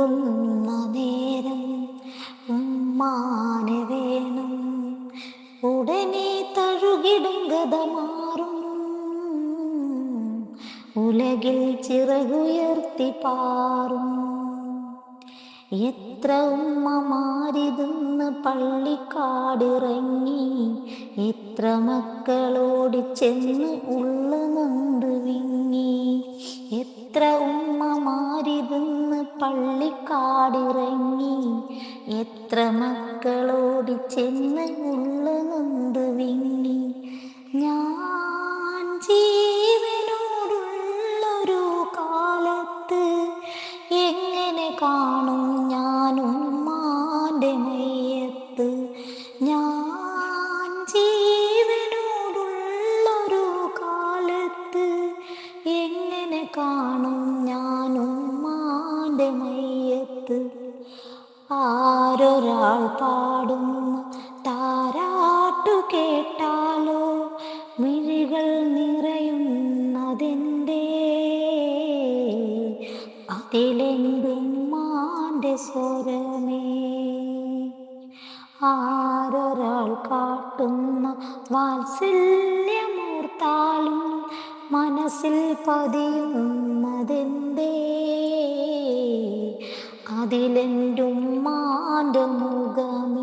ഉറങ്ങുന്ന നേരം ഉമ്മാനെ വേണം, ഉടനെ തഴുകിടും ഗത മാറും, ഉലകിൽ ചിറകുയർത്തി പാറും. എത്ര ഉമ്മമാരിതിന്ന് പള്ളിക്കാടിറങ്ങി, എത്ര മക്കളോടി ചെന്ന് ഉള്ള നൊന്ത് വിങ്ങി. എത്ര ഉമ്മമാരിതിന്ന് പള്ളിക്കാടിറങ്ങി, എത്ര മക്കളോടി ചെന്ന് ഉള്ള നൊന്ത് വിങ്ങി. ഞാൻ ജീവനോടുള്ളൊരു കാലത്ത് എങ്ങനെ കാണും ഞാൻ ഉമ്മാൻ്റെ മയ്യത്ത്. ഞാൻ ജീവനോടുള്ളൊരു കാലത്ത് എങ്ങനെ കാണും ഞാൻ ഉമ്മാൻ്റെ മയ്യത്ത്. ആരൊരാൾ പാടുന്ന താരാട്ടു കേട്ടാലോ മിഴികൾ നിറയുന്നതെന്തേ, അതിലെന്തുമ്മാൻ്റെ സ്വരമേ. ആരൊരാൾ കാട്ടുന്ന വാത്സല്യമോർത്താലും മനസ്സിൽ പതിയുന്നതെന്തേ, അതിലെന്തുമ്മാൻ്റെ മുഖമേ.